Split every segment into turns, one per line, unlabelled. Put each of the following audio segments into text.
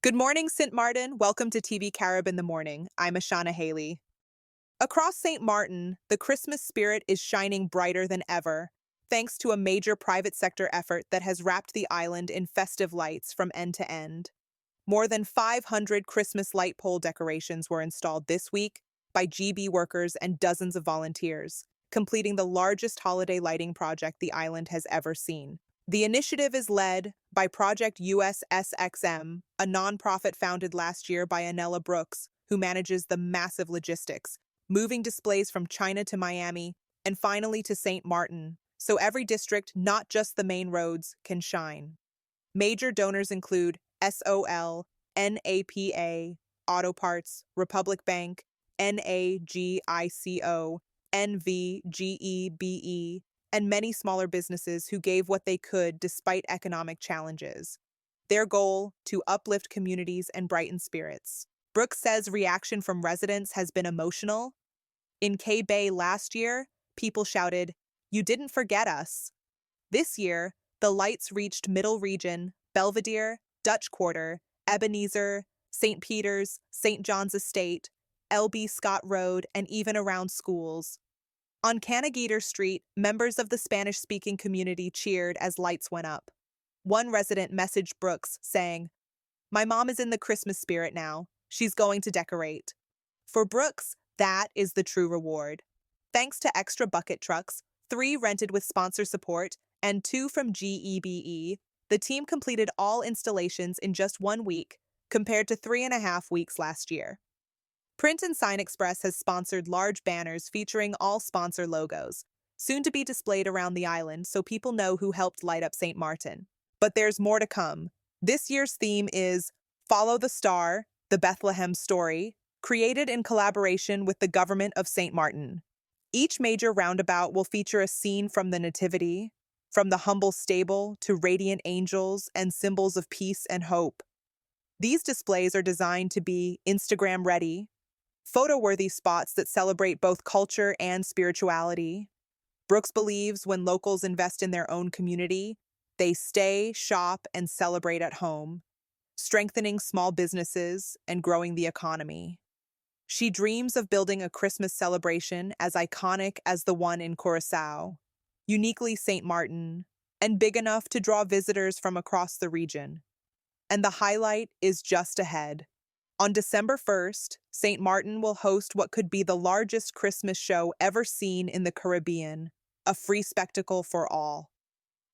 Good morning, St. Martin. Welcome to TVCARiB In The Morning. I'm Ashana Haley. Across St. Martin, the Christmas spirit is shining brighter than ever, thanks to a major private sector effort that has wrapped the island in festive lights from end to end. More than 500 Christmas light pole decorations were installed this week by GB workers and dozens of volunteers, completing the largest holiday lighting project the island has ever seen. The initiative is led by Project USSXM, a nonprofit founded last year by Anella Brooks, who manages the massive logistics, moving displays from China to Miami, and finally to St. Martin, so every district, not just the main roads, can shine. Major donors include SOL, NAPA, Auto Parts, Republic Bank, NAGICO, NVGEBE, and many smaller businesses who gave what they could despite economic challenges. Their goal, to uplift communities and brighten spirits. Brooks says reaction from residents has been emotional. In K-Bay last year, people shouted, "You didn't forget us." This year, the lights reached Middle Region, Belvedere, Dutch Quarter, Ebenezer, St. Peter's, St. John's Estate, L.B. Scott Road, and even around schools. On Canagater Street, members of the Spanish-speaking community cheered as lights went up. One resident messaged Brooks, saying, "My mom is in the Christmas spirit now. She's going to decorate." For Brooks, that is the true reward. Thanks to extra bucket trucks, 3 rented with sponsor support, and 2 from GEBE, the team completed all installations in just 1 week, compared to 3.5 weeks last year. Print and Sign Express has sponsored large banners featuring all sponsor logos, soon to be displayed around the island so people know who helped light up St. Martin. But there's more to come. This year's theme is Follow the Star, the Bethlehem Story, created in collaboration with the government of St. Martin. Each major roundabout will feature a scene from the Nativity, from the humble stable to radiant angels and symbols of peace and hope. These displays are designed to be Instagram-ready, photo-worthy spots that celebrate both culture and spirituality. Brooks believes when locals invest in their own community, they stay, shop, and celebrate at home, strengthening small businesses and growing the economy. She dreams of building a Christmas celebration as iconic as the one in Curaçao, uniquely St. Martin, and big enough to draw visitors from across the region. And the highlight is just ahead. On December 1st, St. Martin will host what could be the largest Christmas show ever seen in the Caribbean, a free spectacle for all.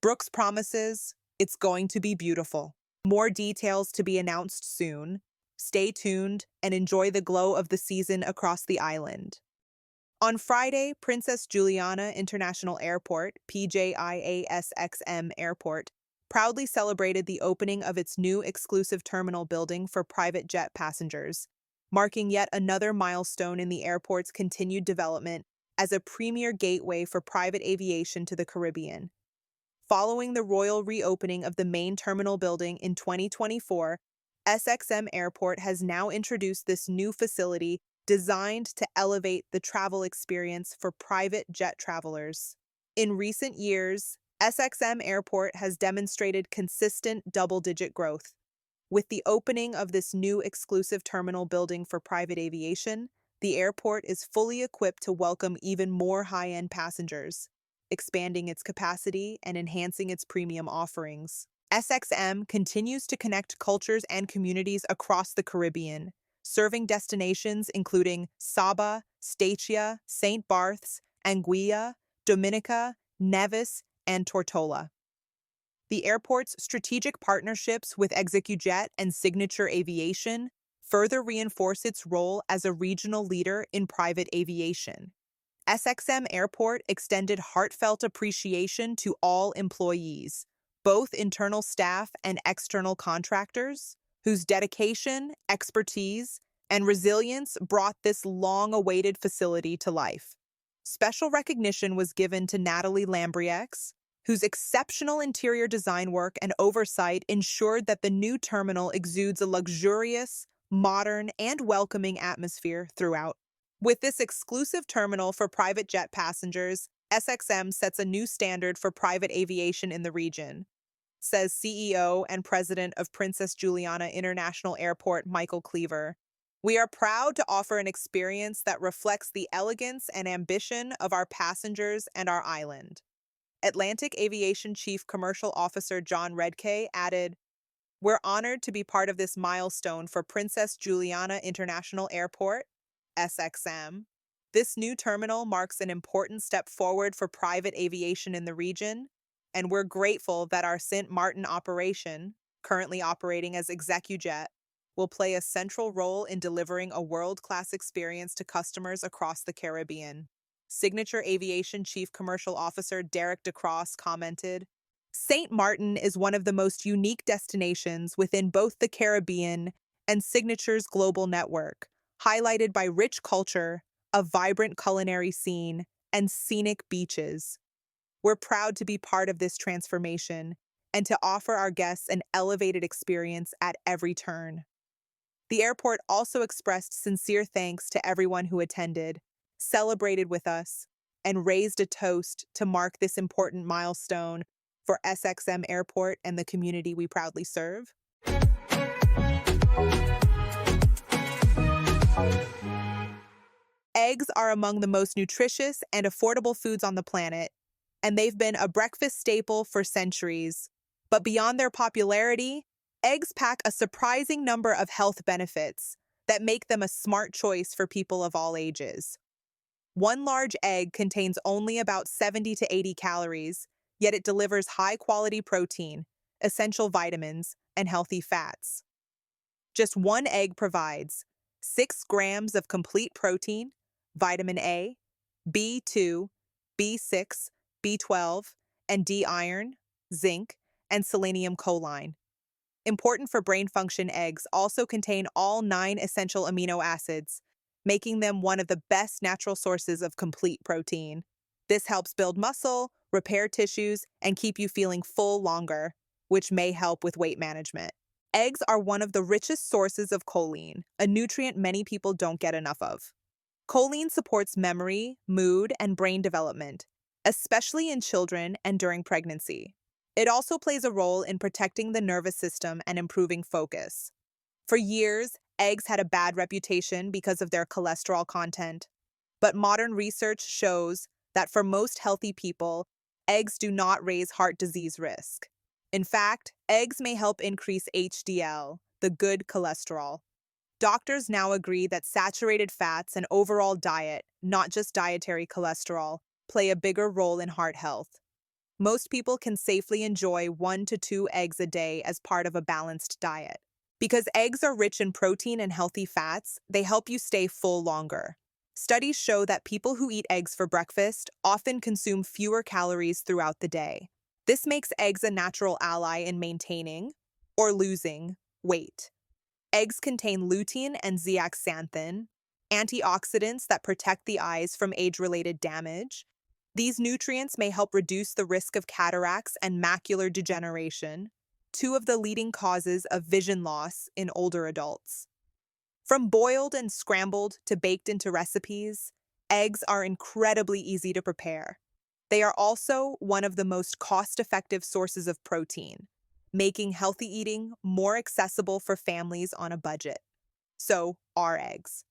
Brooks promises it's going to be beautiful. More details to be announced soon. Stay tuned and enjoy the glow of the season across the island. On Friday, Princess Juliana International Airport, PJIASXM Airport, proudly celebrated the opening of its new exclusive terminal building for private jet passengers, marking yet another milestone in the airport's continued development as a premier gateway for private aviation to the Caribbean. Following the royal reopening of the main terminal building in 2024, SXM Airport has now introduced this new facility designed to elevate the travel experience for private jet travelers. In recent years, SXM Airport has demonstrated consistent double-digit growth. With the opening of this new exclusive terminal building for private aviation, the airport is fully equipped to welcome even more high-end passengers, expanding its capacity and enhancing its premium offerings. SXM continues to connect cultures and communities across the Caribbean, serving destinations including Saba, Statia, St. Barth's, Anguilla, Dominica, Nevis, and Tortola. The airport's strategic partnerships with ExecuJet and Signature Aviation further reinforce its role as a regional leader in private aviation. SXM Airport extended heartfelt appreciation to all employees, both internal staff and external contractors, whose dedication, expertise, and resilience brought this long-awaited facility to life. Special recognition was given to Natalie Lambriex, whose exceptional interior design work and oversight ensured that the new terminal exudes a luxurious, modern, and welcoming atmosphere throughout. With this exclusive terminal for private jet passengers, SXM sets a new standard for private aviation in the region. says CEO and president of Princess Juliana International Airport, Michael Cleaver. We are proud to offer an experience that reflects the elegance and ambition of our passengers and our island. Atlantic Aviation Chief Commercial Officer John Redkay added, "We're honored to be part of this milestone for Princess Juliana International Airport, SXM. This new terminal marks an important step forward for private aviation in the region, and we're grateful that our St. Martin operation, currently operating as ExecuJet, will play a central role in delivering a world-class experience to customers across the Caribbean." Signature Aviation Chief Commercial Officer Derek DeCross commented, "St. Martin is one of the most unique destinations within both the Caribbean and Signature's global network, highlighted by rich culture, a vibrant culinary scene, and scenic beaches. We're proud to be part of this transformation and to offer our guests an elevated experience at every turn." The airport also expressed sincere thanks to everyone who attended, celebrated with us, and raised a toast to mark this important milestone for SXM Airport and the community we proudly serve. Eggs are among the most nutritious and affordable foods on the planet, and they've been a breakfast staple for centuries. But beyond their popularity, eggs pack a surprising number of health benefits that make them a smart choice for people of all ages. One large egg contains only about 70 to 80 calories, yet it delivers high-quality protein, essential vitamins, and healthy fats. Just one egg provides 6 grams of complete protein, vitamin A, B2, B6, B12, and D iron, zinc, and selenium choline. Important for brain function, eggs also contain all 9 essential amino acids, making them one of the best natural sources of complete protein. This helps build muscle, repair tissues, and keep you feeling full longer, which may help with weight management. Eggs are one of the richest sources of choline, a nutrient many people don't get enough of. Choline supports memory, mood, and brain development, especially in children and during pregnancy. It also plays a role in protecting the nervous system and improving focus. For years, eggs had a bad reputation because of their cholesterol content, but modern research shows that for most healthy people, eggs do not raise heart disease risk. In fact, eggs may help increase HDL, the good cholesterol. Doctors now agree that saturated fats and overall diet, not just dietary cholesterol, play a bigger role in heart health. Most people can safely enjoy 1 to 2 eggs a day as part of a balanced diet. Because eggs are rich in protein and healthy fats, they help you stay full longer. Studies show that people who eat eggs for breakfast often consume fewer calories throughout the day. This makes eggs a natural ally in maintaining, or losing, weight. Eggs contain lutein and zeaxanthin, antioxidants that protect the eyes from age-related damage. These nutrients may help reduce the risk of cataracts and macular degeneration, 2 of the leading causes of vision loss in older adults. From boiled and scrambled to baked into recipes, eggs are incredibly easy to prepare. They are also one of the most cost-effective sources of protein, making healthy eating more accessible for families on a budget. So, are eggs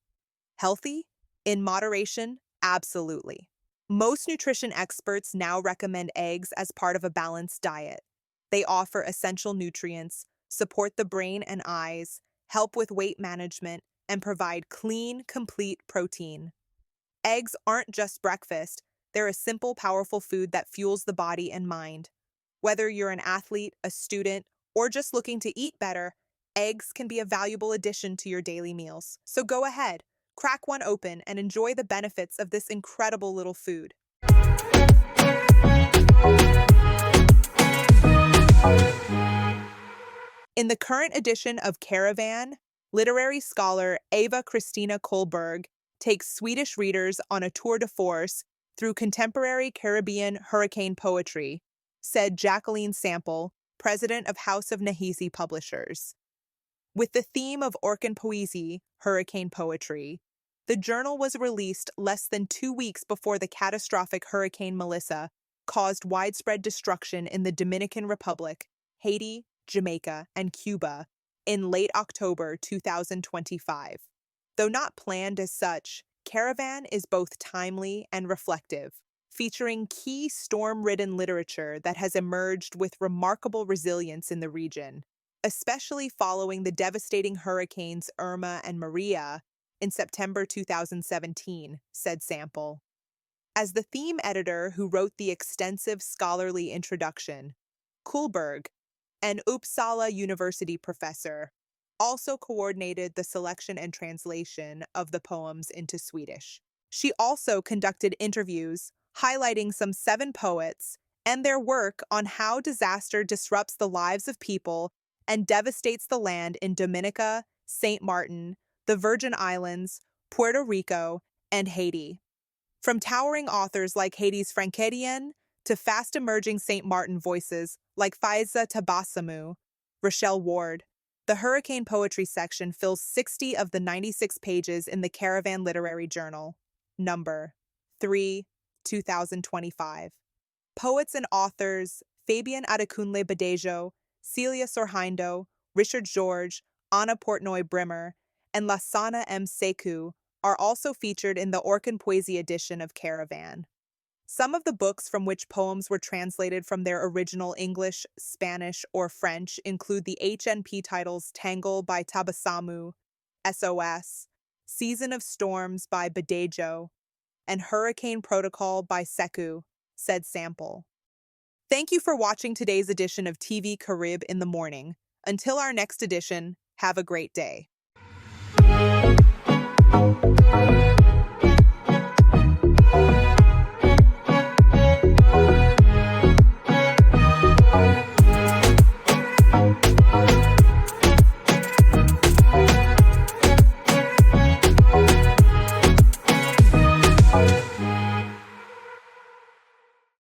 healthy? In moderation, absolutely. Most nutrition experts now recommend eggs as part of a balanced diet. They offer essential nutrients, support the brain and eyes, help with weight management, and provide clean, complete protein. Eggs aren't just breakfast, they're a simple, powerful food that fuels the body and mind. Whether you're an athlete, a student, or just looking to eat better, eggs can be a valuable addition to your daily meals. So go ahead, crack one open, and enjoy the benefits of this incredible little food. In the current edition of Caravan, literary scholar Eva Christina Kohlberg takes Swedish readers on a tour de force through contemporary Caribbean hurricane poetry, said Jacqueline Sample, president of House of Nahisi Publishers. With the theme of Orkan Poesi, hurricane poetry, the journal was released less than 2 weeks before the catastrophic Hurricane Melissa caused widespread destruction in the Dominican Republic, Haiti, Jamaica, and Cuba in late October 2025. Though not planned as such, Caravan is both timely and reflective, featuring key storm-ridden literature that has emerged with remarkable resilience in the region, especially following the devastating hurricanes Irma and Maria in September 2017, said Sample. As the theme editor who wrote the extensive scholarly introduction, Kullberg, an Uppsala University professor, also coordinated the selection and translation of the poems into Swedish. She also conducted interviews highlighting some 7 poets and their work on how disaster disrupts the lives of people and devastates the land in Dominica, St. Martin, the Virgin Islands, Puerto Rico, and Haiti. From towering authors like Haiti's Franketien to fast-emerging St. Martin voices like Faiza Tabasamu, Rochelle Ward, the hurricane poetry section fills 60 of the 96 pages in the Caravan Literary Journal, number 3, 2025. Poets and authors Fabian Adekunle Badejo, Celia Sorhindo, Richard George, Anna Portnoy Brimmer, and Lasana M. Sekou are also featured in the Orkan Poesie edition of Caravan. Some of the books from which poems were translated from their original English, Spanish, or French include the HNP titles Tangle by Tabasamu, SOS, Season of Storms by Badejo, and Hurricane Protocol by Sekou, said Sample. Thank you for watching today's edition of TVCARiB in the Morning. Until our next edition, have a great day.